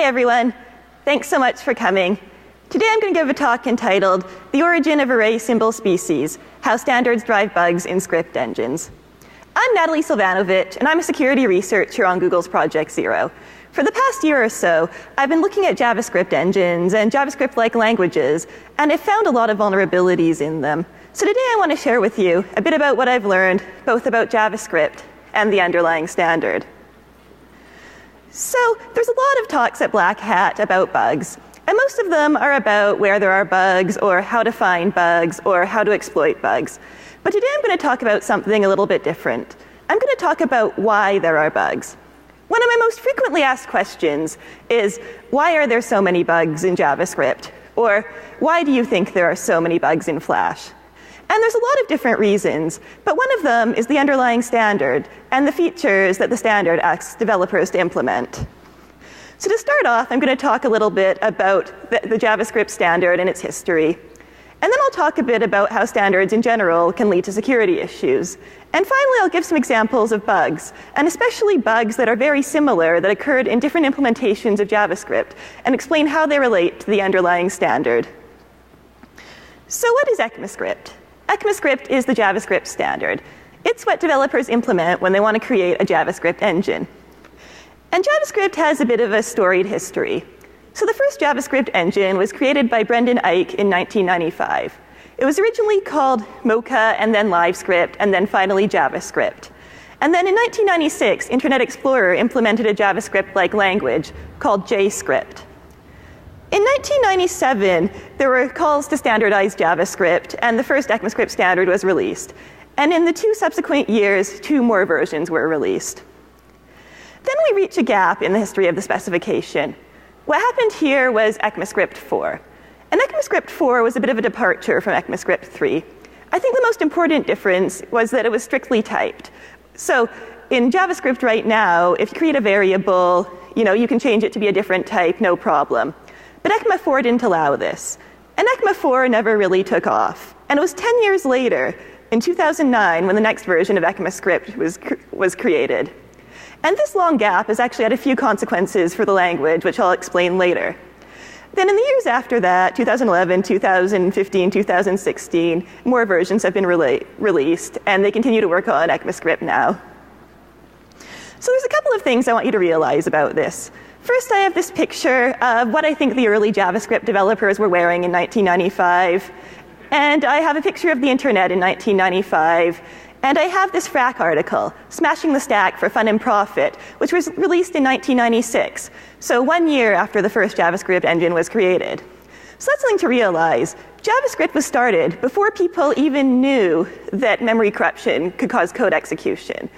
Hi, everyone. Thanks so much for coming. Today I'm going to give a talk entitled The Origin of Array Symbol Species, How Standards Drive Bugs in Script Engines. I'm Natalie Silvanovich, and I'm a security researcher on Google's Project Zero. For the past year or so, I've been looking at JavaScript engines and JavaScript-like languages, and I've found a lot of vulnerabilities in them. So today I want to share with you a bit about what I've learned, both about JavaScript and the underlying standard. So there's a lot of talks at Black Hat about bugs, and most of them are about where there are bugs, or how to find bugs, or how to exploit bugs. But today I'm going to talk about something a little bit different. I'm going to talk about why there are bugs. One of my most frequently asked questions is, why are there so many bugs in JavaScript? Or, why do you think there are so many bugs in Flash? And there's a lot of different reasons, but one of them is the underlying standard and the features that the standard asks developers to implement. So to start off, I'm going to talk a little bit about the JavaScript standard and its history. And then I'll talk a bit about how standards in general can lead to security issues. And finally, I'll give some examples of bugs, and especially bugs that are very similar that occurred in different implementations of JavaScript, and explain how they relate to the underlying standard. So what is ECMAScript? ECMAScript is the JavaScript standard. It's what developers implement when they want to create a JavaScript engine. And JavaScript has a bit of a storied history. So the first JavaScript engine was created by Brendan Eich in 1995. It was originally called Mocha, and then LiveScript, and then finally JavaScript. And then in 1996, Internet Explorer implemented a JavaScript-like language called JScript. In 1997, there were calls to standardize JavaScript, and the first ECMAScript standard was released. And in the 2 subsequent years, 2 more versions were released. Then we reach a gap in the history of the specification. What happened here was ECMAScript 4. And ECMAScript 4 was a bit of a departure from ECMAScript 3. I think the most important difference was that it was strictly typed. So in JavaScript right now, if you create a variable, you can change it to be a different type, no problem. But ECMA 4 didn't allow this. And ECMA 4 never really took off. And it was 10 years later, in 2009, when the next version of ECMAScript was created. And this long gap has actually had a few consequences for the language, which I'll explain later. Then in the years after that, 2011, 2015, 2016, more versions have been released, and they continue to work on ECMAScript now. So there's a couple of things I want you to realize about this. First, I have this picture of what I think the early JavaScript developers were wearing in 1995. And I have a picture of the internet in 1995. And I have this FRAC article, Smashing the Stack for Fun and Profit, which was released in 1996, so 1 year after the first JavaScript engine was created. So that's something to realize. JavaScript was started before people even knew that memory corruption could cause code execution.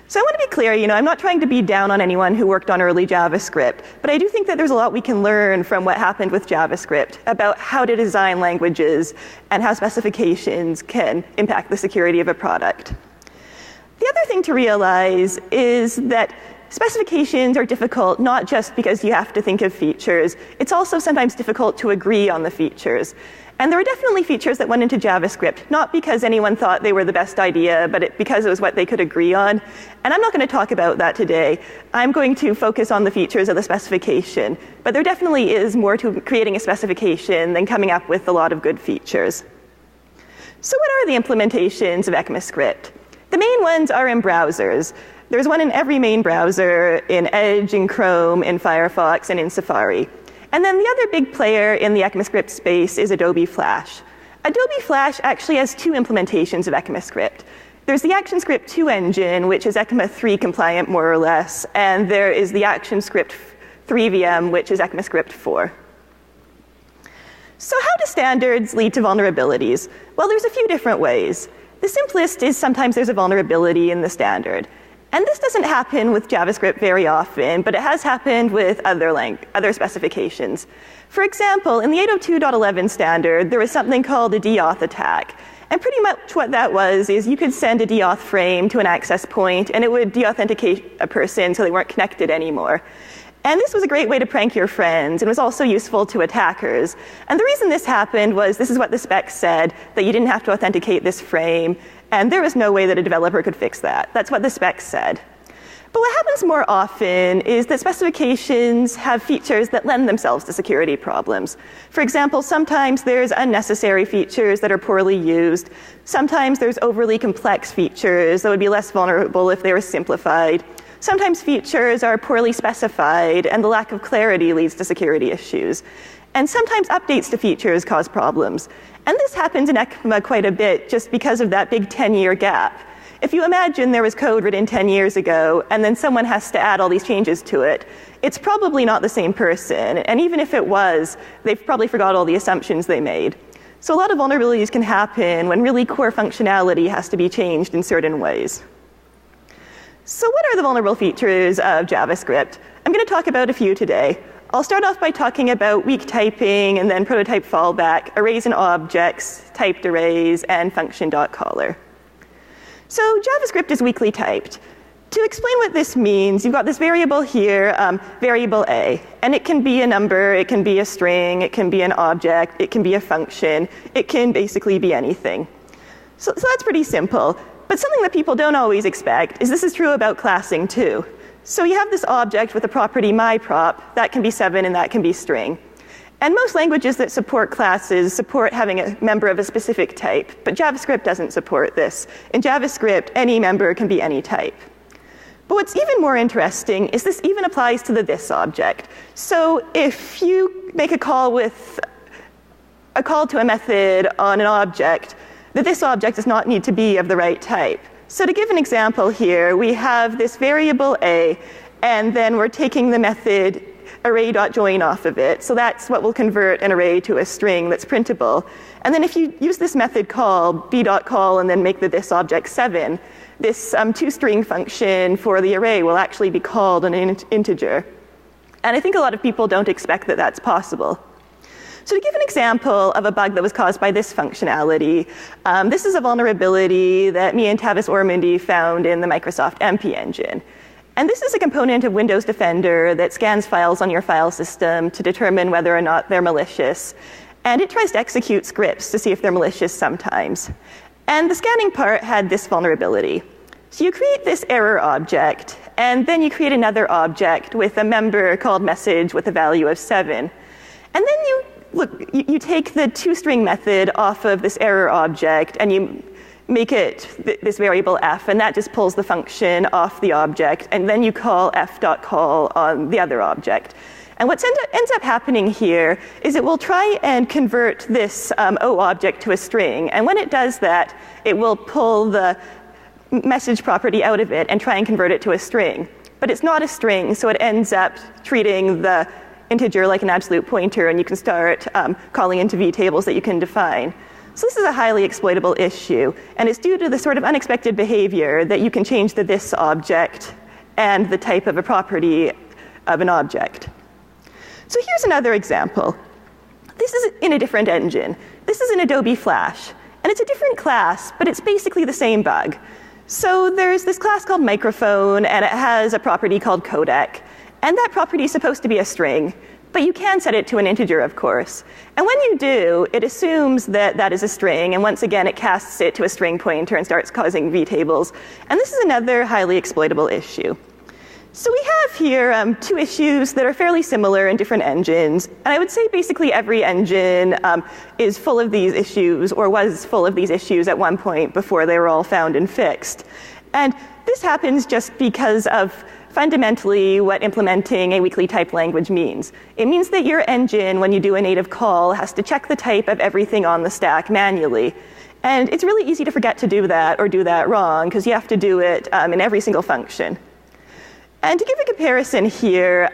So I want to be clear, I'm not trying to be down on anyone who worked on early JavaScript, but I do think that there's a lot we can learn from what happened with JavaScript about how to design languages and how specifications can impact the security of a product. The other thing to realize is that specifications are difficult not just because you have to think of features. It's also sometimes difficult to agree on the features. And there were definitely features that went into JavaScript, not because anyone thought they were the best idea, but because it was what they could agree on. And I'm not going to talk about that today. I'm going to focus on the features of the specification. But there definitely is more to creating a specification than coming up with a lot of good features. So what are the implementations of ECMAScript? The main ones are in browsers. There's one in every main browser, in Edge, in Chrome, in Firefox, and in Safari. And then the other big player in the ECMAScript space is Adobe Flash. Adobe Flash actually has 2 implementations of ECMAScript. There's the ActionScript 2 engine, which is ECMA 3 compliant more or less, and there is the ActionScript 3 VM, which is ECMAScript 4. So how do standards lead to vulnerabilities? Well, there's a few different ways. The simplest is sometimes there's a vulnerability in the standard. And this doesn't happen with JavaScript very often, but it has happened with other specifications. For example, in the 802.11 standard, there was something called a deauth attack. And pretty much what that was is you could send a deauth frame to an access point, and it would deauthenticate a person so they weren't connected anymore. And this was a great way to prank your friends, and was also useful to attackers. And the reason this happened was this is what the spec said, that you didn't have to authenticate this frame, and there was no way that a developer could fix that. That's what the spec said. But what happens more often is that specifications have features that lend themselves to security problems. For example, sometimes there's unnecessary features that are poorly used. Sometimes there's overly complex features that would be less vulnerable if they were simplified. Sometimes features are poorly specified, and the lack of clarity leads to security issues. And sometimes updates to features cause problems. And this happens in ECMA quite a bit just because of that big 10-year gap. If you imagine there was code written 10 years ago, and then someone has to add all these changes to it, it's probably not the same person. And even if it was, they've probably forgot all the assumptions they made. So a lot of vulnerabilities can happen when really core functionality has to be changed in certain ways. So what are the vulnerable features of JavaScript? I'm going to talk about a few today. I'll start off by talking about weak typing, and then prototype fallback, arrays and objects, typed arrays, and function.caller. So JavaScript is weakly typed. To explain what this means, you've got this variable here, variable a. And it can be a number, it can be a string, it can be an object, it can be a function. It can basically be anything. So that's pretty simple. But something that people don't always expect is this is true about classing too. So you have this object with a property myprop. That can be 7 and that can be string. And most languages that support classes support having a member of a specific type, but JavaScript doesn't support this. In JavaScript, any member can be any type. But what's even more interesting is this even applies to the this object. So if you make a call to a method on an object, the this object does not need to be of the right type. So to give an example here, we have this variable a, and then we're taking the method array.join off of it. So that's what will convert an array to a string that's printable. And then if you use this method call, b.call, and then make the this object 7, this toString function for the array will actually be called an integer. And I think a lot of people don't expect that that's possible. So to give an example of a bug that was caused by this functionality, this is a vulnerability that me and Tavis Ormandy found in the Microsoft MP engine. And this is a component of Windows Defender that scans files on your file system to determine whether or not they're malicious. And it tries to execute scripts to see if they're malicious sometimes. And the scanning part had this vulnerability. So you create this error object, and then you create another object with a member called message with a value of 7. And then you take the toString method off of this error object, and you make it this variable f, and that just pulls the function off the object, and then you call f.call on the other object. And what ends up happening here is it will try and convert this O object to a string, and when it does that, it will pull the message property out of it and try and convert it to a string. But it's not a string, so it ends up treating the integer like an absolute pointer, and you can start calling into vtables that you can define. So this is a highly exploitable issue, and it's due to the sort of unexpected behavior that you can change the this object and the type of a property of an object. So here's another example. This is in a different engine. This is in Adobe Flash, and it's a different class, but it's basically the same bug. So there's this class called microphone, and it has a property called codec, and that property is supposed to be a string. But you can set it to an integer, of course. And when you do, it assumes that that is a string, and once again, it casts it to a string pointer and starts causing vtables. And this is another highly exploitable issue. So we have here 2 issues that are fairly similar in different engines. And I would say basically every engine is full of these issues, or was full of these issues at one point before they were all found and fixed. And this happens just because of fundamentally what implementing a weakly typed language means. It means that your engine, when you do a native call, has to check the type of everything on the stack manually. And it's really easy to forget to do that or do that wrong, because you have to do it in every single function. And to give a comparison here,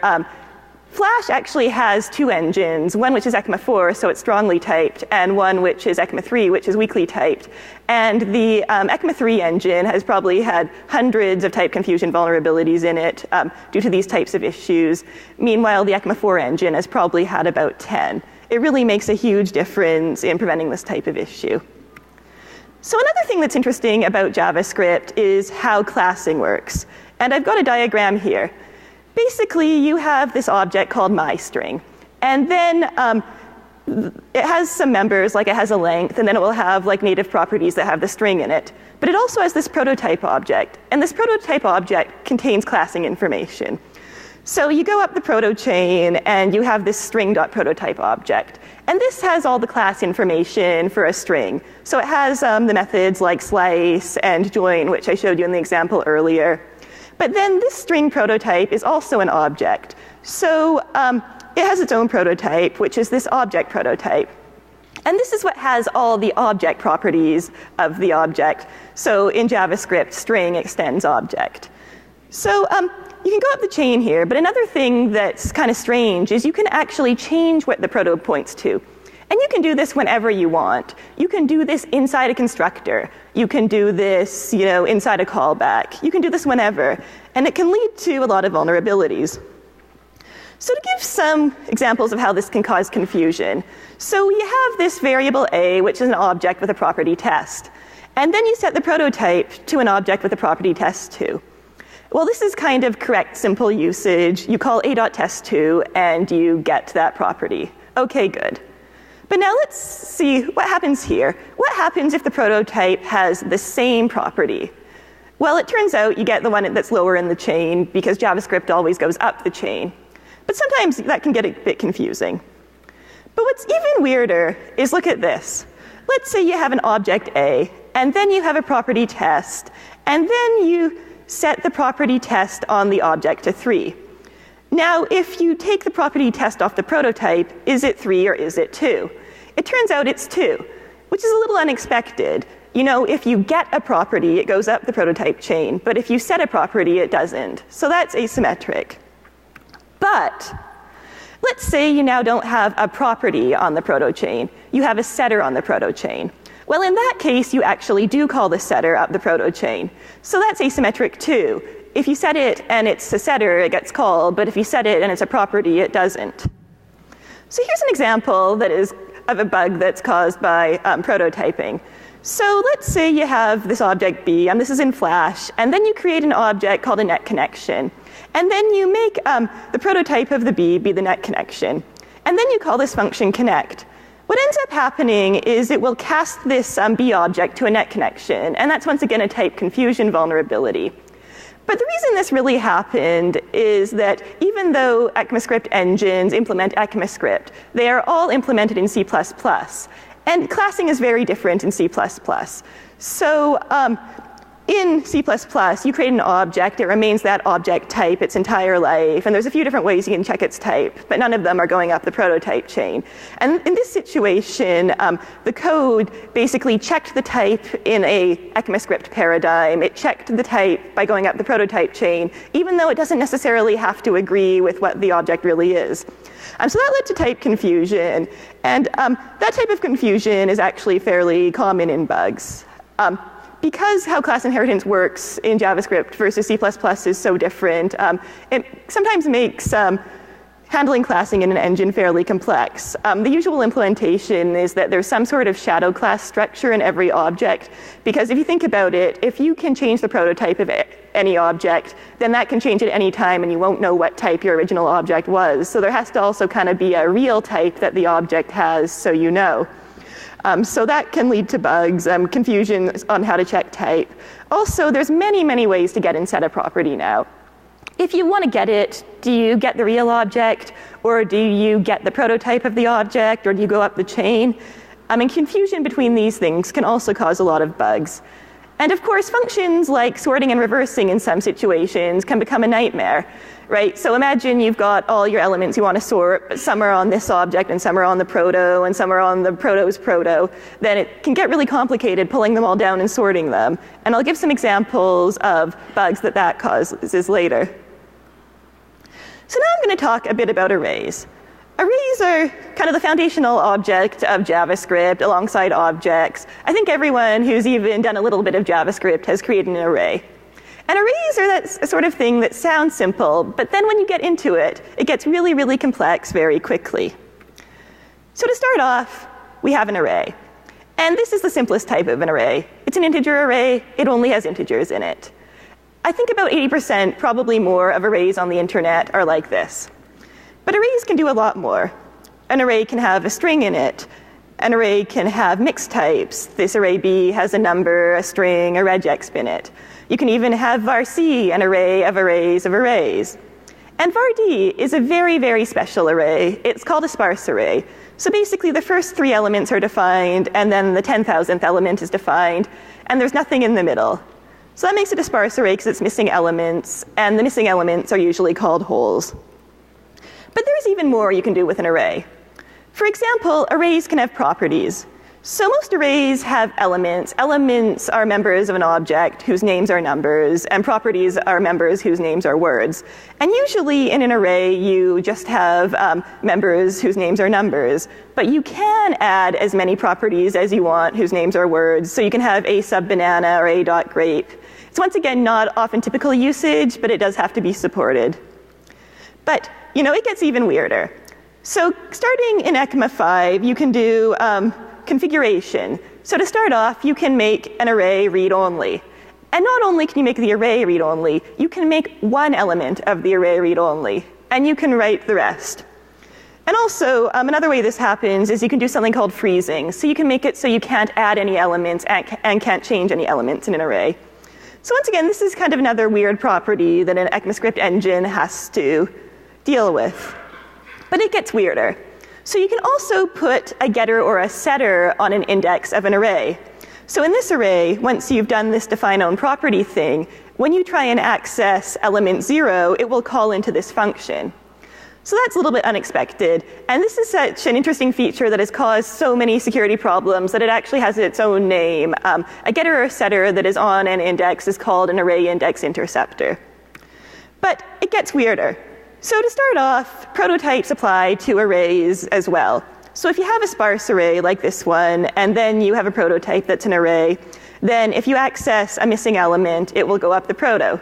Flash actually has 2 engines, one which is ECMA 4, so it's strongly typed, and one which is ECMA 3, which is weakly typed. And the ECMA 3 engine has probably had hundreds of type confusion vulnerabilities in it due to these types of issues. Meanwhile, the ECMA 4 engine has probably had about 10. It really makes a huge difference in preventing this type of issue. So another thing that's interesting about JavaScript is how classing works. And I've got a diagram here. Basically, you have this object called myString. And then it has some members, like it has a length, and then it will have like native properties that have the string in it. But it also has this prototype object, and this prototype object contains classing information. So you go up the proto chain, and you have this string.prototype object. And this has all the class information for a string. So it has the methods like slice and join, which I showed you in the example earlier. But then this string prototype is also an object. So it has its own prototype, which is this object prototype. And this is what has all the object properties of the object. So in JavaScript, string extends object. So you can go up the chain here, but another thing that's kind of strange is you can actually change what the proto points to. And you can do this whenever you want. You can do this inside a constructor. You can do this, inside a callback. You can do this whenever. And it can lead to a lot of vulnerabilities. So to give some examples of how this can cause confusion. So you have this variable a, which is an object with a property test. And then you set the prototype to an object with a property test too. Well, this is kind of correct simple usage. You call a.test2 and you get that property. OK, good. But now let's see what happens here. What happens if the prototype has the same property? Well, it turns out you get the one that's lower in the chain because JavaScript always goes up the chain. But sometimes that can get a bit confusing. But what's even weirder is look at this. Let's say you have an object A, and then you have a property test, and then you set the property test on the object to 3. Now, if you take the property test off the prototype, is it 3 or is it 2? It turns out it's 2, which is a little unexpected. If you get a property, it goes up the prototype chain. But if you set a property, it doesn't. So that's asymmetric. But let's say you now don't have a property on the proto chain. You have a setter on the proto chain. Well, in that case, you actually do call the setter up the proto chain. So that's asymmetric too. If you set it and it's a setter, it gets called. But if you set it and it's a property, it doesn't. So here's an example that is of a bug that's caused by prototyping. So let's say you have this object B, and this is in Flash, and then you create an object called a net connection. And then you make the prototype of the B be the net connection. And then you call this function connect. What ends up happening is it will cast this B object to a net connection. And that's once again a type confusion vulnerability. But the reason this really happened is that even though ECMAScript engines implement ECMAScript, they are all implemented in C++. And classing is very different in C++. So in C++, you create an object. It remains that object type its entire life. And there's a few different ways you can check its type, but none of them are going up the prototype chain. And in this situation, the code basically checked the type in a ECMAScript paradigm. It checked the type by going up the prototype chain, even though it doesn't necessarily have to agree with what the object really is. So that led to type confusion. And that type of confusion is actually fairly common in bugs. Because how class inheritance works in JavaScript versus C++ is so different, it sometimes makes handling classing in an engine fairly complex. The usual implementation is that there's some sort of shadow class structure in every object. Because if you think about it, if you can change the prototype of any object, then that can change at any time, and you won't know what type your original object was. So there has to also kind of be a real type that the object has, so you know. So that can lead to bugs, confusion on how to check type. Also, there's many, many ways to get and set a property now. If you want to get it, do you get the real object, or do you get the prototype of the object, or do you go up the chain? And confusion between these things can also cause a lot of bugs. And of course, functions like sorting and reversing in some situations can become a nightmare, right? So imagine you've got all your elements you want to sort, but some are on this object, and some are on the proto, and some are on the proto's proto. Then it can get really complicated pulling them all down and sorting them. And I'll give some examples of bugs that causes later. So now I'm going to talk a bit about arrays. Arrays are kind of the foundational object of JavaScript alongside objects. I think everyone who's even done a little bit of JavaScript has created an array. And arrays are that sort of thing that sounds simple, but then when you get into it, it gets really, really complex very quickly. So to start off, we have an array. And this is the simplest type of an array. It's an integer array. It only has integers in it. I think about 80%, probably more, of arrays on the internet are like this. But arrays can do a lot more. an array can have a string in it. An array can have mixed types. This array B has a number, a string, a regex in it. You can even have var C, an array of arrays of arrays. And var D is a very, very special array. It's called a sparse array. So basically, the first 3 elements are defined, and then the 10,000th element is defined, and there's nothing in the middle. So that makes it a sparse array because it's missing elements, and the missing elements are usually called holes. But there's even more you can do with an array. For example, arrays can have properties. So most arrays have elements. Elements are members of an object whose names are numbers, and properties are members whose names are words. And usually in an array, you just have members whose names are numbers. But you can add as many properties as you want whose names are words. So you can have a sub banana or a dot grape. It's once again not often typical usage, but it does have to be supported. But it gets even weirder. So starting in ECMA 5, you can do configuration. So to start off, you can make an array read-only. And not only can you make the array read-only, you can make one element of the array read-only, and you can write the rest. And also, another way this happens is you can do something called freezing. So you can make it so you can't add any elements and can't change any elements in an array. So once again, this is kind of another weird property that an ECMAScript engine has to deal with. But it gets weirder. So you can also put a getter or a setter on an index of an array. So in this array, once you've done this define own property thing, when you try and access element 0, it will call into this function. So that's a little bit unexpected. And this is such an interesting feature that has caused so many security problems that it actually has its own name. A getter or a setter that is on an index is called an array index interceptor. But it gets weirder. So to start off, prototypes apply to arrays as well. So if you have a sparse array like this one, and then you have a prototype that's an array, then if you access a missing element, it will go up the proto.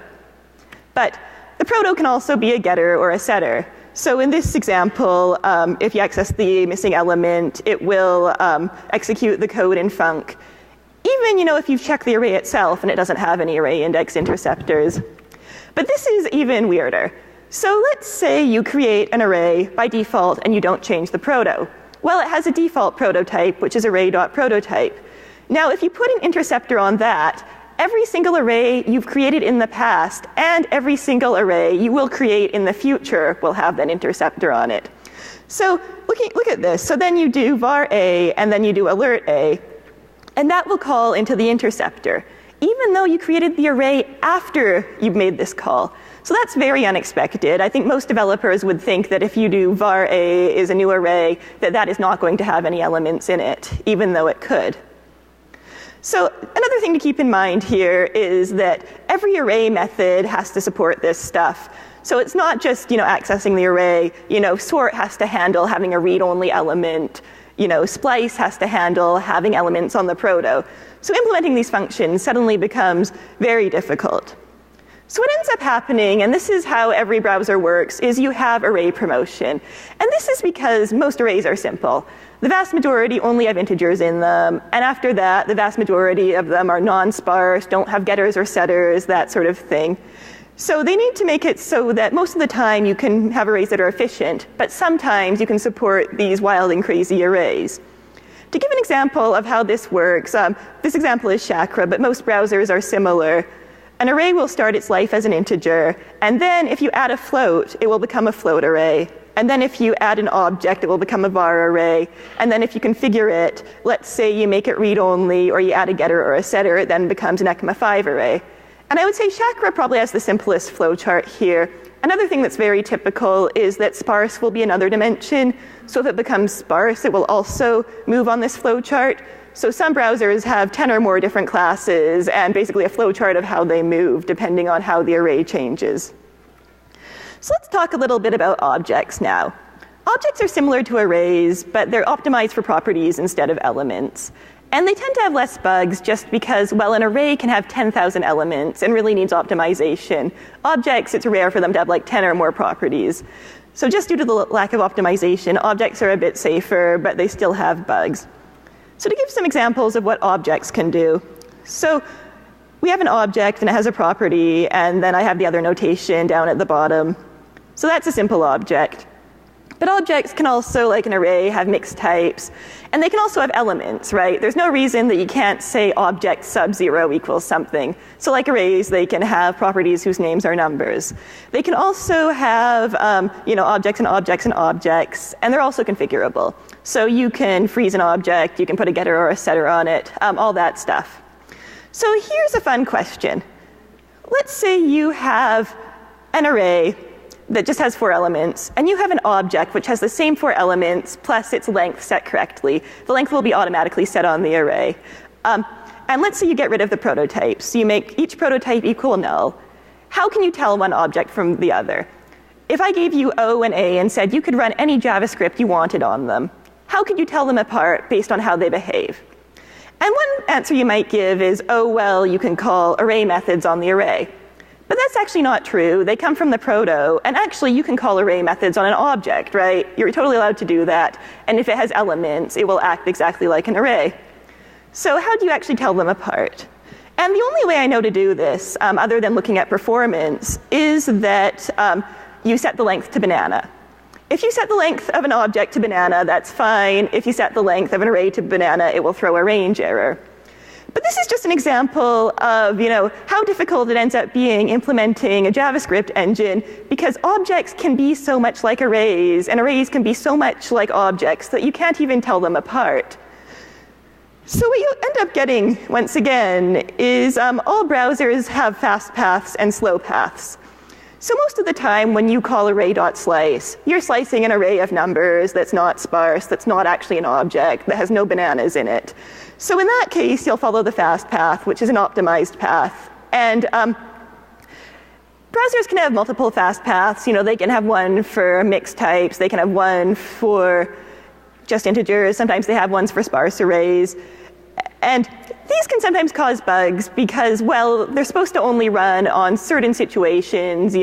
But the proto can also be a getter or a setter. So in this example, if you access the missing element, it will execute the code in func. Even if you've checked the array itself and it doesn't have any array index interceptors. But this is even weirder. So let's say you create an array by default and you don't change the proto. Well, it has a default prototype, which is array.prototype. Now, if you put an interceptor on that, every single array you've created in the past and every single array you will create in the future will have that interceptor on it. So look at this. So then you do var a and then you do alert a, and that will call into the interceptor, even though you created the array after you've made this call. So that's very unexpected. I think most developers would think that if you do var a is a new array, that is not going to have any elements in it, even though it could. So another thing to keep in mind here is that every array method has to support this stuff. So it's not just accessing the array. Sort has to handle having a read-only element. Splice has to handle having elements on the proto. So implementing these functions suddenly becomes very difficult. So what ends up happening, and this is how every browser works, is you have array promotion. And this is because most arrays are simple. The vast majority only have integers in them. And after that, the vast majority of them are non-sparse, don't have getters or setters, that sort of thing. So they need to make it so that most of the time you can have arrays that are efficient, but sometimes you can support these wild and crazy arrays. To give an example of how this works, this example is Chakra, but most browsers are similar. An array will start its life as an integer, and then if you add a float, it will become a float array. And then if you add an object, it will become a var array. And then if you configure it, let's say you make it read-only, or you add a getter or a setter, it then becomes an ECMA 5 array. And I would say Chakra probably has the simplest flowchart here. Another thing that's very typical is that sparse will be another dimension. So if it becomes sparse, it will also move on this flowchart. So some browsers have 10 or more different classes and basically a flowchart of how they move depending on how the array changes. So let's talk a little bit about objects now. Objects are similar to arrays, but they're optimized for properties instead of elements. And they tend to have less bugs just because, well, an array can have 10,000 elements and really needs optimization. Objects, it's rare for them to have like 10 or more properties. So just due to the lack of optimization, objects are a bit safer, but they still have bugs. So to give some examples of what objects can do. So we have an object and it has a property, and then I have the other notation down at the bottom. So that's a simple object. But objects can also, like an array, have mixed types. And they can also have elements, right? There's no reason that you can't say object sub 0 equals something. So like arrays, they can have properties whose names are numbers. They can also have objects and objects and objects, and they're also configurable. So you can freeze an object, you can put a getter or a setter on it, all that stuff. So here's a fun question. Let's say you have an array that just has 4 elements, and you have an object which has the same 4 elements plus its length set correctly. The length will be automatically set on the array. And let's say you get rid of the prototypes. You make each prototype equal null. How can you tell one object from the other? If I gave you O and A and said you could run any JavaScript you wanted on them, how could you tell them apart based on how they behave? And one answer you might give is, oh, well, you can call array methods on the array. But that's actually not true. They come from the proto, and actually you can call array methods on an object, right? You're totally allowed to do that. And if it has elements, it will act exactly like an array. So how do you actually tell them apart? And the only way I know to do this, other than looking at performance, is that you set the length to banana. If you set the length of an object to banana, that's fine. If you set the length of an array to banana, it will throw a range error. But this is just an example of how difficult it ends up being implementing a JavaScript engine, because objects can be so much like arrays, and arrays can be so much like objects that you can't even tell them apart. So what you end up getting, once again, is all browsers have fast paths and slow paths. So most of the time when you call array.slice, you're slicing an array of numbers that's not sparse, that's not actually an object, that has no bananas in it. So in that case, you'll follow the fast path, which is an optimized path. And browsers can have multiple fast paths. They can have one for mixed types. They can have one for just integers. Sometimes they have ones for sparse arrays. And these can sometimes cause bugs because, well, they're supposed to only run on certain situations,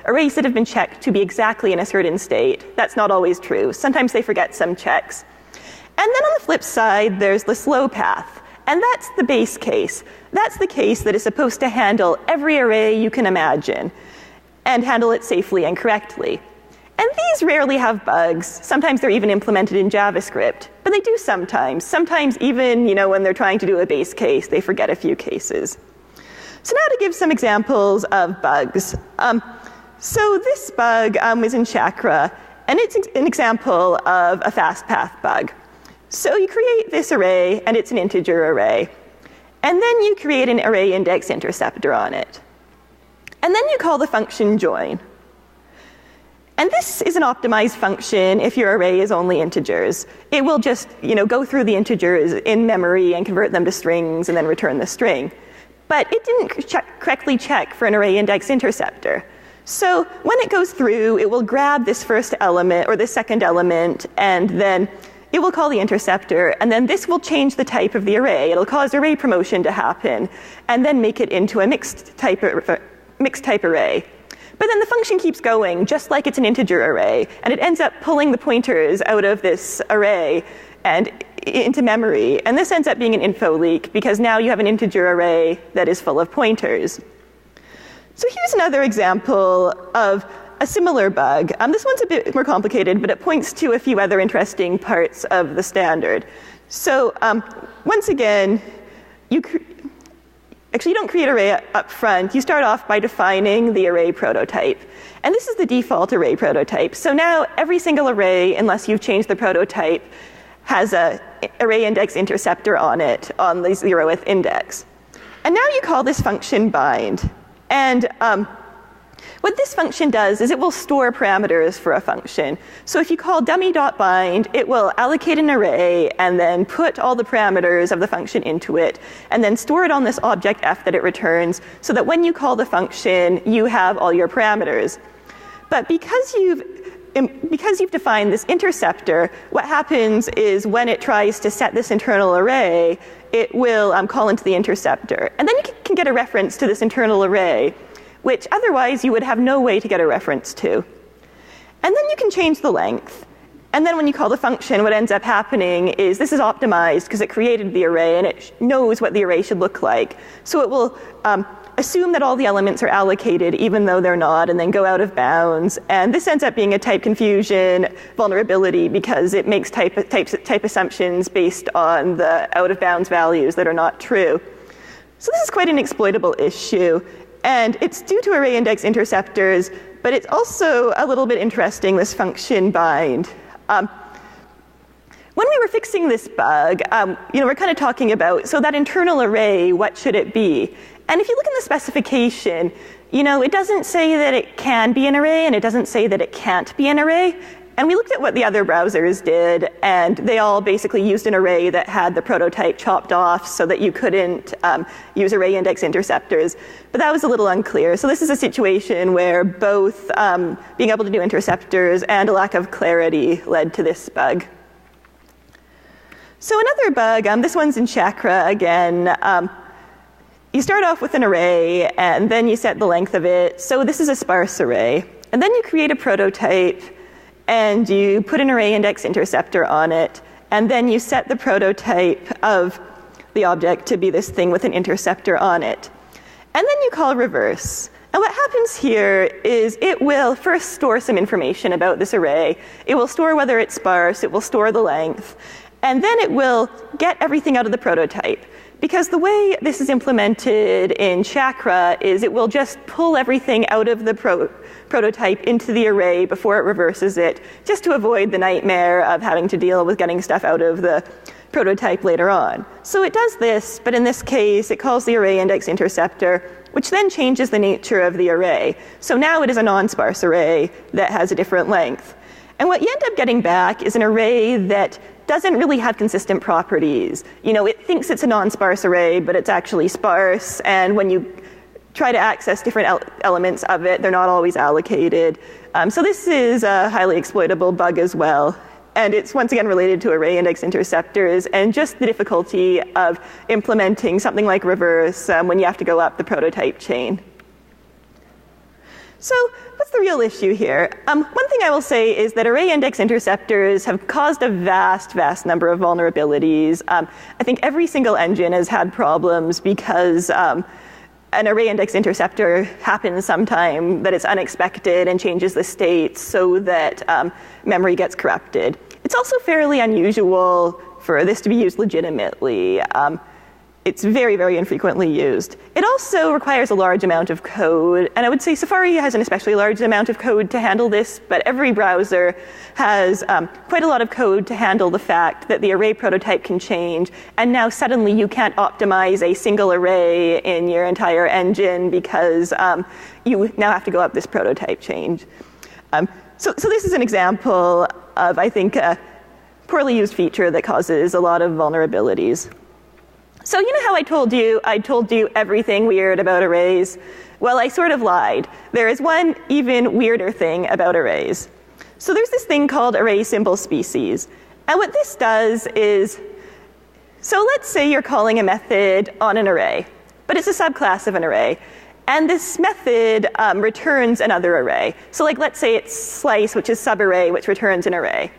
arrays that have been checked to be exactly in a certain state. That's not always true. Sometimes they forget some checks. And then on the flip side, there's the slow path. And that's the base case. That's the case that is supposed to handle every array you can imagine and handle it safely and correctly. And these rarely have bugs. Sometimes they're even implemented in JavaScript. But they do sometimes. Sometimes even, when they're trying to do a base case, they forget a few cases. So now to give some examples of bugs. So this bug is in Chakra, and it's an example of a fast path bug. So you create this array, and it's an integer array. And then you create an array index interceptor on it. And then you call the function join. And this is an optimized function if your array is only integers. It will just go through the integers in memory and convert them to strings and then return the string. But it didn't correctly check for an array index interceptor. So when it goes through, it will grab this first element or this second element, and then it will call the interceptor, and then this will change the type of the array. It'll cause array promotion to happen, and then make it into a mixed type array. But then the function keeps going, just like it's an integer array, and it ends up pulling the pointers out of this array and into memory. And this ends up being an info leak, because now you have an integer array that is full of pointers. So here's another example of a similar bug. This one's a bit more complicated, but it points to a few other interesting parts of the standard. So once again, you don't create array up front. You start off by defining the array prototype. And this is the default array prototype. So now every single array, unless you've changed the prototype, has an array index interceptor on it on the 0th index. And now you call this function bind. And what this function does is it will store parameters for a function. So if you call dummy.bind, it will allocate an array and then put all the parameters of the function into it, and then store it on this object f that it returns, so that when you call the function, you have all your parameters. But because you've defined this interceptor, what happens is when it tries to set this internal array, it will call into the interceptor. And then you can get a reference to this internal array, which otherwise you would have no way to get a reference to. And then you can change the length. And then when you call the function, what ends up happening is this is optimized because it created the array and it knows what the array should look like. So it will assume that all the elements are allocated even though they're not, and then go out of bounds. And this ends up being a type confusion vulnerability because it makes type assumptions based on the out of bounds values that are not true. So this is quite an exploitable issue. And it's due to array index interceptors, but it's also a little bit interesting, this function bind. When we were fixing this bug, we're kind of talking about, so that internal array, what should it be? And if you look in the specification, it doesn't say that it can be an array, and it doesn't say that it can't be an array. And we looked at what the other browsers did, and they all basically used an array that had the prototype chopped off so that you couldn't use array index interceptors. But that was a little unclear. So this is a situation where both being able to do interceptors and a lack of clarity led to this bug. So another bug, this one's in Chakra again. You start off with an array, and then you set the length of it. So this is a sparse array. And then you create a prototype, and you put an array index interceptor on it. And then you set the prototype of the object to be this thing with an interceptor on it. And then you call reverse. And what happens here is it will first store some information about this array. It will store whether it's sparse. It will store the length. And then it will get everything out of the prototype. Because the way this is implemented in Chakra is it will just pull everything out of the prototype into the array before it reverses it, just to avoid the nightmare of having to deal with getting stuff out of the prototype later on. So it does this, but in this case, it calls the array index interceptor, which then changes the nature of the array. So now it is a non-sparse array that has a different length. And what you end up getting back is an array that doesn't really have consistent properties. It thinks it's a non-sparse array, but it's actually sparse. And when you try to access different elements of it, they're not always allocated. So this is a highly exploitable bug as well. And it's once again related to array index interceptors and just the difficulty of implementing something like reverse when you have to go up the prototype chain. So what's the real issue here? One thing I will say is that array index interceptors have caused a vast, vast number of vulnerabilities. I think every single engine has had problems because an array index interceptor happens sometime that it's unexpected and changes the state so that memory gets corrupted. It's also fairly unusual for this to be used legitimately. It's very, very infrequently used. It also requires a large amount of code, and I would say Safari has an especially large amount of code to handle this, but every browser has quite a lot of code to handle the fact that the array prototype can change, and now suddenly you can't optimize a single array in your entire engine because you now have to go up this prototype change. So this is an example of, I think, a poorly used feature that causes a lot of vulnerabilities. So how I told you everything weird about arrays? Well, I sort of lied. There is one even weirder thing about arrays. So there's this thing called array symbol species. And what this does is, so let's say you're calling a method on an array, but it's a subclass of an array. And this method returns another array. So let's say it's slice, which is subarray, which returns an array.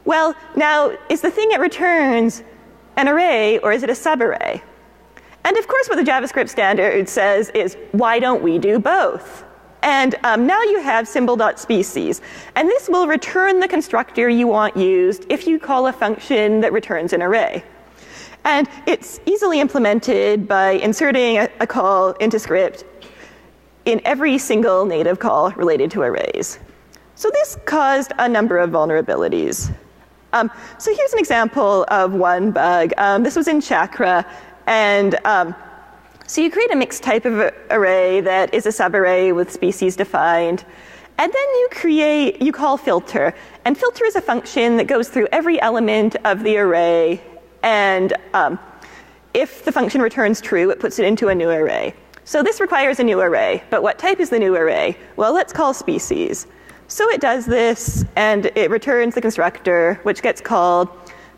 Well, now, is the thing it returns an array, or is it a subarray? And of course, what the JavaScript standard says is, why don't we do both? And now you have symbol.species. And this will return the constructor you want used if you call a function that returns an array. And it's easily implemented by inserting a call into script in every single native call related to arrays. So this caused a number of vulnerabilities. So here's an example of one bug. This was in Chakra. And so you create a mixed type of array that is a subarray with species defined. And then you call filter. And filter is a function that goes through every element of the array. And if the function returns true, it puts it into a new array. So this requires a new array. But what type is the new array? Well, let's call species. So it does this, and it returns the constructor, which gets called.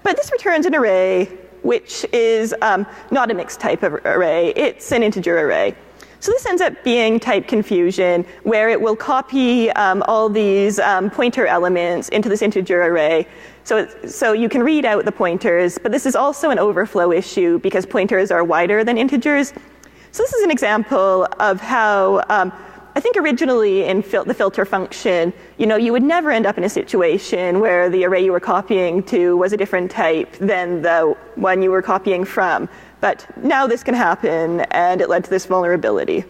But this returns an array, which is not a mixed type of array. It's an integer array. So this ends up being type confusion, where it will copy all these pointer elements into this integer array. So you can read out the pointers, but this is also an overflow issue because pointers are wider than integers. So this is an example of how I think originally in the filter function, you would never end up in a situation where the array you were copying to was a different type than the one you were copying from. But now this can happen, and it led to this vulnerability.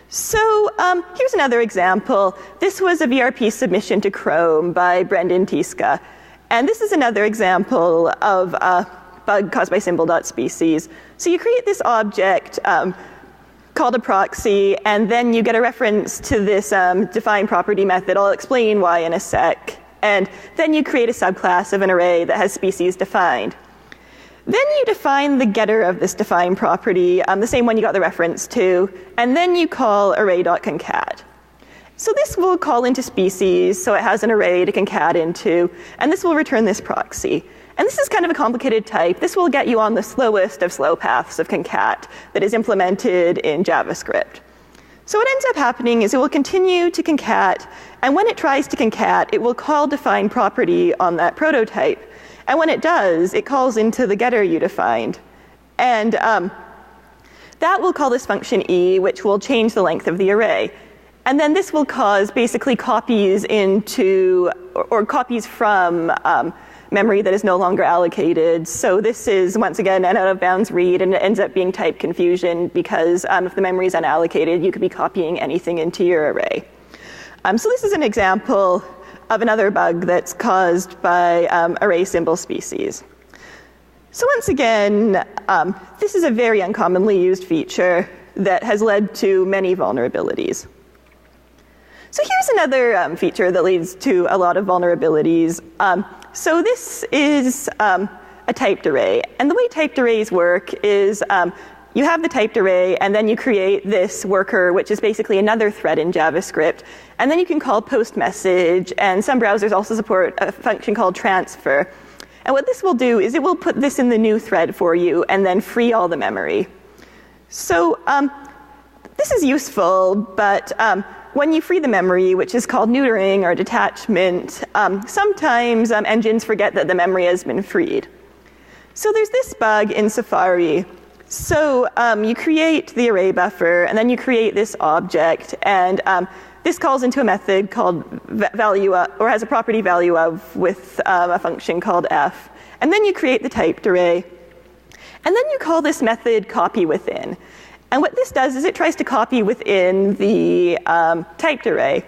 So here's another example. This was a VRP submission to Chrome by Brendan Tiska. And this is another example of a bug caused by symbol.species. So you create this object called a proxy, and then you get a reference to this define property method. I'll explain why in a sec. And then you create a subclass of an array that has species defined. Then you define the getter of this define property, the same one you got the reference to, and then you call array.concat. So this will call into species, so it has an array to concat into, and this will return this proxy. And this is kind of a complicated type. This will get you on the slowest of slow paths of concat that is implemented in JavaScript. So what ends up happening is it will continue to concat, and when it tries to concat, it will call define property on that prototype. And when it does, it calls into the getter you defined. And that will call this function e, which will change the length of the array. And then this will cause basically copies into, or copies from memory that is no longer allocated. So this is, once again, an out-of-bounds read, and it ends up being type confusion because if the memory is unallocated, you could be copying anything into your array. So this is an example of another bug that's caused by array symbol species. So once again, this is a very uncommonly used feature that has led to many vulnerabilities. So here's another feature that leads to a lot of vulnerabilities. So this is a typed array. And the way typed arrays work is you have the typed array, and then you create this worker, which is basically another thread in JavaScript. And then you can call post message, and some browsers also support a function called transfer. And what this will do is it will put this in the new thread for you and then free all the memory. So this is useful, but when you free the memory, which is called neutering or detachment, sometimes engines forget that the memory has been freed. So there's this bug in Safari. So you create the array buffer, and then you create this object, and this calls into a method called value of, or has a property value of with a function called f. And then you create the typed array. And then you call this method copy within. And what this does is it tries to copy within the typed array.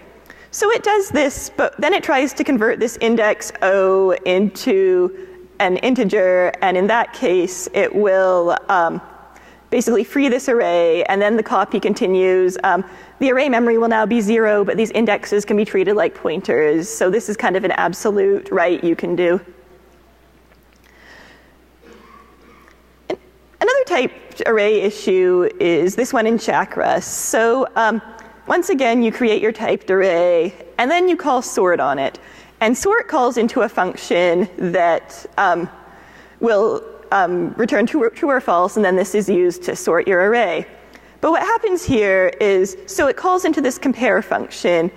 So it does this, but then it tries to convert this index O into an integer, and in that case, it will basically free this array, and then the copy continues. The array memory will now be 0, but these indexes can be treated like pointers. So this is kind of an absolute write you can do. Another typed array issue is this one in Chakras. So once again, you create your typed array, and then you call sort on it. And sort calls into a function that will return true or false, and then this is used to sort your array. But what happens here is, so it calls into this compare function,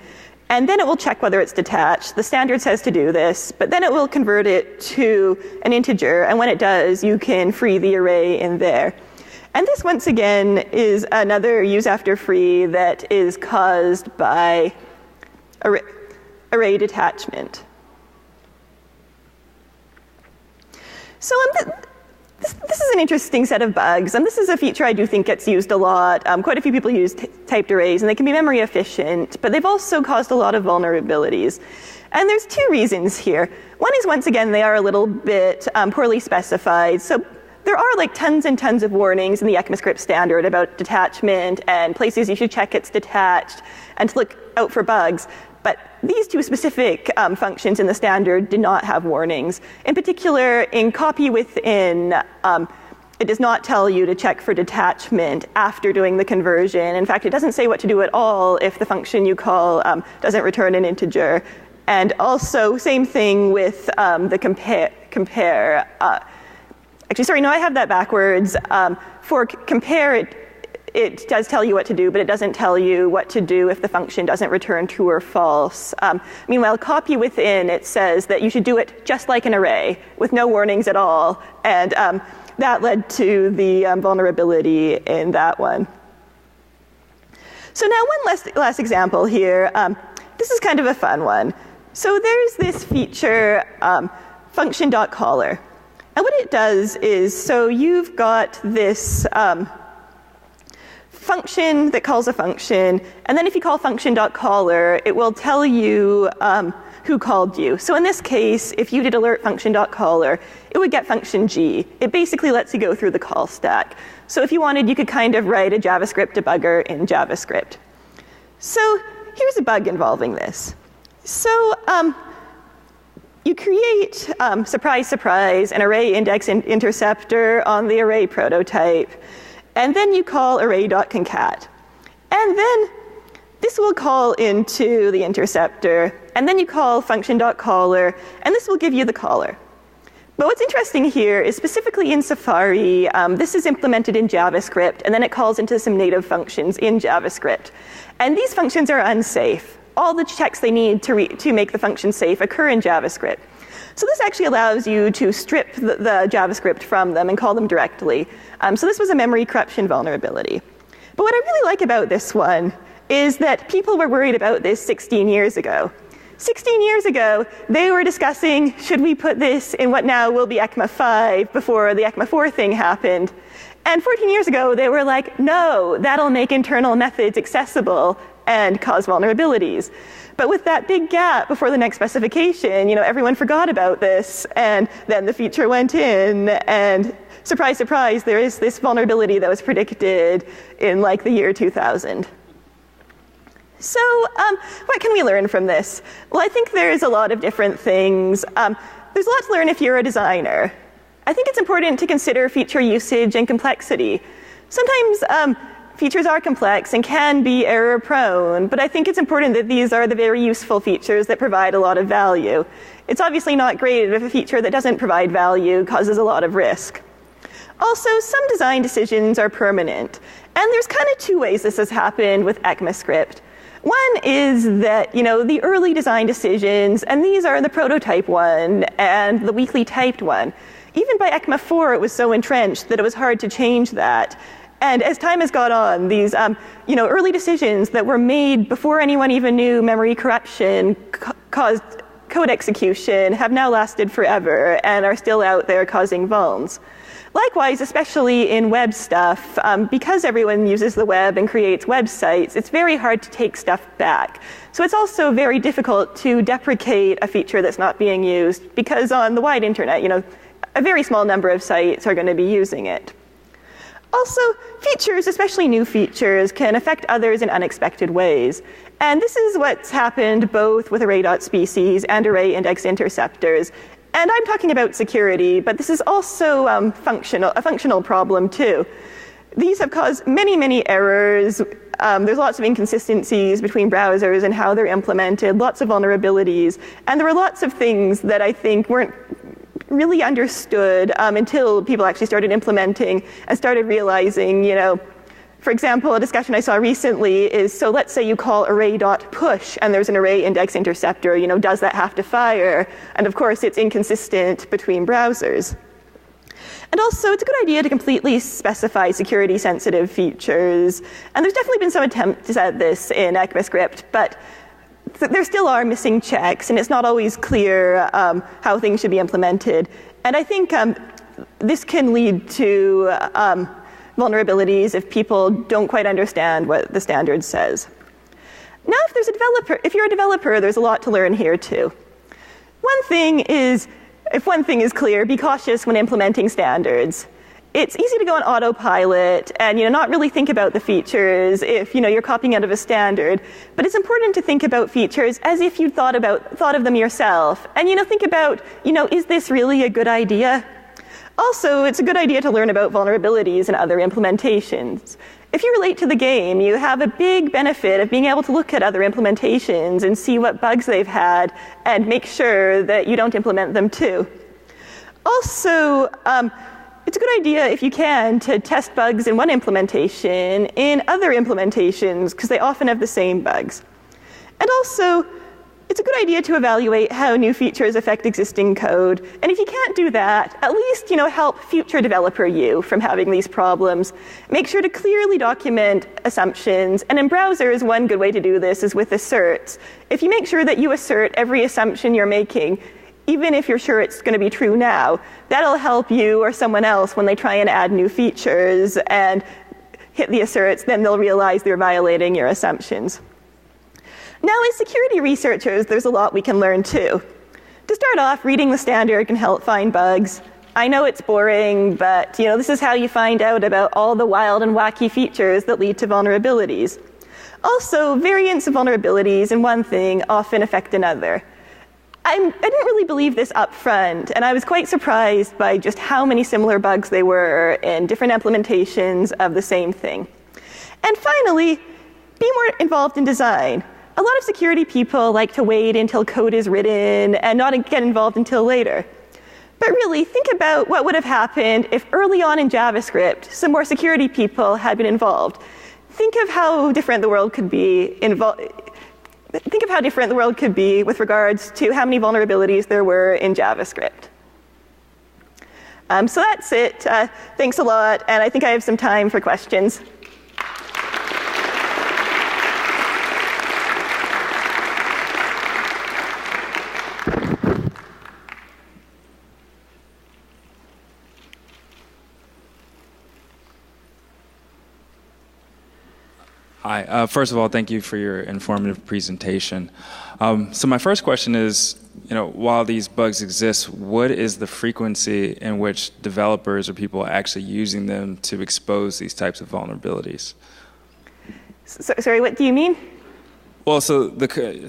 and then it will check whether it's detached. The standard says to do this, but then it will convert it to an integer, and when it does, you can free the array in there. And this, once again, is another use after free that is caused by array detachment. So this is an interesting set of bugs. This is a feature I do think gets used a lot. Quite a few people use typed arrays, and they can be memory efficient, but they've also caused a lot of vulnerabilities. And there's two reasons here. One is, once again, they are a little bit poorly specified. So there are like tons and tons of warnings in the ECMAScript standard about detachment and places you should check it's detached and to look out for bugs. But these two specific functions in the standard do not have warnings. In particular, in copy within, it does not tell you to check for detachment after doing the conversion. In fact, it doesn't say what to do at all if the function you call doesn't return an integer. And also, same thing with the compare. Actually, sorry, no, I have that backwards. For compare, it does tell you what to do, but it doesn't tell you what to do if the function doesn't return true or false. Meanwhile, copy within, it says that you should do it just like an array with no warnings at all. And that led to the vulnerability in that one. So now one last example here. This is kind of a fun one. So there's this feature, function.caller. And what it does is, so you've got this function that calls a function, and then if you call function.caller, it will tell you who called you. So in this case, if you did alert function.caller, it would get function G. It basically lets you go through the call stack. So if you wanted, you could kind of write a JavaScript debugger in JavaScript. So here's a bug involving this. So you create, surprise, surprise, an array index interceptor on the array prototype. And then you call array.concat. And then this will call into the interceptor. And then you call function.caller. And this will give you the caller. But what's interesting here is specifically in Safari, this is implemented in JavaScript. And then it calls into some native functions in JavaScript. And these functions are unsafe. All the checks they need to make the function safe occur in JavaScript. So this actually allows you to strip the JavaScript from them and call them directly. So this was a memory corruption vulnerability. But what I really like about this one is that people were worried about this 16 years ago. 16 years ago, they were discussing, should we put this in what now will be ECMA 5 before the ECMA 4 thing happened? And 14 years ago, they were like, no, that'll make internal methods accessible and cause vulnerabilities. But with that big gap before the next specification, everyone forgot about this, and then the feature went in, and surprise, surprise, there is this vulnerability that was predicted in like the year 2000. So what can we learn from this? Well, I think there's a lot of different things. There's a lot to learn if you're a designer. I think it's important to consider feature usage and complexity. Sometimes features are complex and can be error prone, but I think it's important that these are the very useful features that provide a lot of value. It's obviously not great if a feature that doesn't provide value causes a lot of risk. Also, some design decisions are permanent, and there's kind of two ways this has happened with ECMAScript. One is that, the early design decisions, and these are the prototype one and the weakly typed one. Even by ECMA 4, it was so entrenched that it was hard to change that. And as time has gone on, these early decisions that were made before anyone even knew memory corruption caused code execution have now lasted forever and are still out there causing vulns. Likewise, especially in web stuff, because everyone uses the web and creates websites, it's very hard to take stuff back. So it's also very difficult to deprecate a feature that's not being used, because on the wide internet, a very small number of sites are going to be using it. Also, features, especially new features, can affect others in unexpected ways. And this is what's happened both with array.species and array index interceptors. And I'm talking about security, but this is also a functional problem too. These have caused many, many errors. There's lots of inconsistencies between browsers and how they're implemented, lots of vulnerabilities. And there were lots of things that I think weren't really understood until people actually started implementing and started realizing, for example, a discussion I saw recently is, so let's say you call array.push and there's an array index interceptor, does that have to fire? And of course, it's inconsistent between browsers. And also, it's a good idea to completely specify security-sensitive features. And there's definitely been some attempts at this in ECMAScript, but there still are missing checks, and it's not always clear how things should be implemented. And I think this can lead to vulnerabilities if people don't quite understand what the standard says. Now, if you're a developer, there's a lot to learn here too. If one thing is clear, be cautious when implementing standards. It's easy to go on autopilot and not really think about the features if you're copying out of a standard. But it's important to think about features as if you'd thought of them yourself. And think about, is this really a good idea? Also, it's a good idea to learn about vulnerabilities and other implementations. If you relate to the game, you have a big benefit of being able to look at other implementations and see what bugs they've had and make sure that you don't implement them too. Also, it's a good idea, if you can, to test bugs in one implementation in other implementations, because they often have the same bugs. And also, it's a good idea to evaluate how new features affect existing code. And if you can't do that, at least help future developer you from having these problems. Make sure to clearly document assumptions. And in browsers, one good way to do this is with asserts. If you make sure that you assert every assumption you're making, even if you're sure it's going to be true now, that'll help you or someone else when they try and add new features and hit the asserts, then they'll realize they're violating your assumptions. Now, as security researchers, there's a lot we can learn too. To start off, reading the standard can help find bugs. I know it's boring, but this is how you find out about all the wild and wacky features that lead to vulnerabilities. Also, variants of vulnerabilities in one thing often affect another. I didn't really believe this up front, and I was quite surprised by just how many similar bugs there were in different implementations of the same thing. And finally, be more involved in design. A lot of security people like to wait until code is written and not get involved until later. But really, think about what would have happened if early on in JavaScript, some more security people had been involved. Think of how different the world could be with regards to how many vulnerabilities there were in JavaScript. So that's it. Thanks a lot, and I think I have some time for questions. Hi. First of all, thank you for your informative presentation. So my first question is, while these bugs exist, what is the frequency in which developers or people are actually using them to expose these types of vulnerabilities? Sorry, what do you mean? Well, so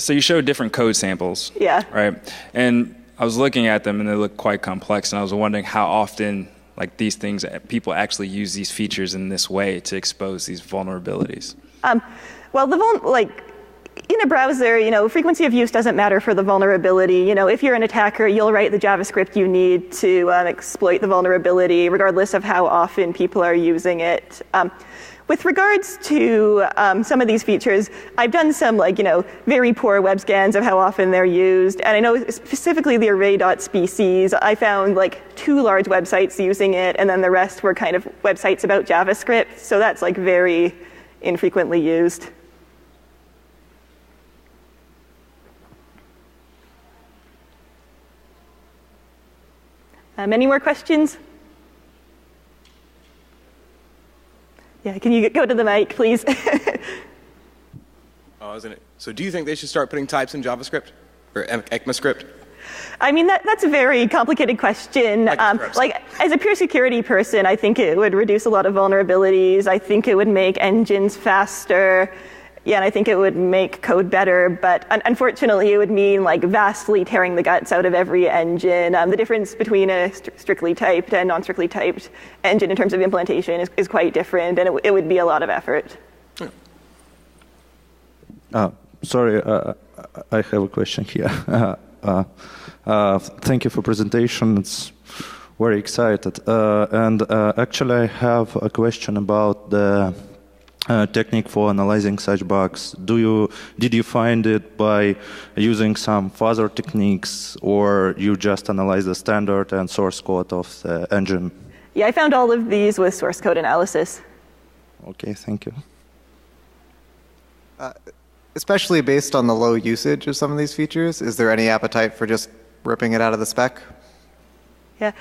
you showed different code samples. Yeah. Right. And I was looking at them, and they look quite complex, and I was wondering how often these things, people actually use these features in this way to expose these vulnerabilities. Well, in a browser, frequency of use doesn't matter for the vulnerability. If you're an attacker, you'll write the JavaScript you need to exploit the vulnerability, regardless of how often people are using it. With regards to some of these features, I've done some very poor web scans of how often they're used, and I know specifically the Arrayspecies. I found 2 large websites using it, and then the rest were kind of websites about JavaScript. So that's very infrequently used. Any more questions? Yeah, can you go to the mic, please? So do you think they should start putting types in JavaScript or ECMAScript? I mean, that's a very complicated question. As a pure security person, I think it would reduce a lot of vulnerabilities. I think it would make engines faster. Yeah, and I think it would make code better. But unfortunately, it would mean vastly tearing the guts out of every engine. The difference between a strictly typed and non-strictly typed engine in terms of implementation is quite different, and it would be a lot of effort. Sorry, I have a question here. Thank you for presentation. It's very excited. And actually, I have a question about the technique for analyzing such bugs. Did you find it by using some fuzzer techniques, or you just analyze the standard and source code of the engine? Yeah, I found all of these with source code analysis. Okay, thank you. Especially based on the low usage of some of these features, is there any appetite for just ripping it out of the spec? Yeah,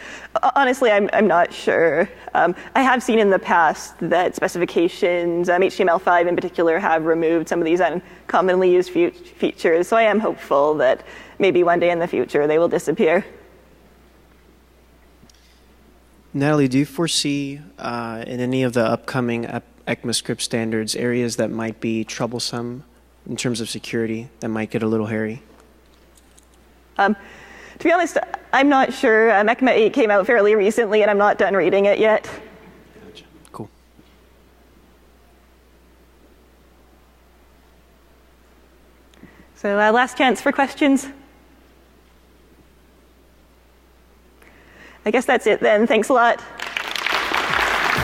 honestly, I'm not sure. I have seen in the past that specifications, HTML5 in particular, have removed some of these uncommonly used features. So I am hopeful that maybe one day in the future they will disappear. Natalie, do you foresee in any of the upcoming ECMAScript standards areas that might be troublesome in terms of security, that might get a little hairy? To be honest, I'm not sure. ECMA 8 came out fairly recently, and I'm not done reading it yet. Gotcha. Cool. So last chance for questions. I guess that's it then. Thanks a lot.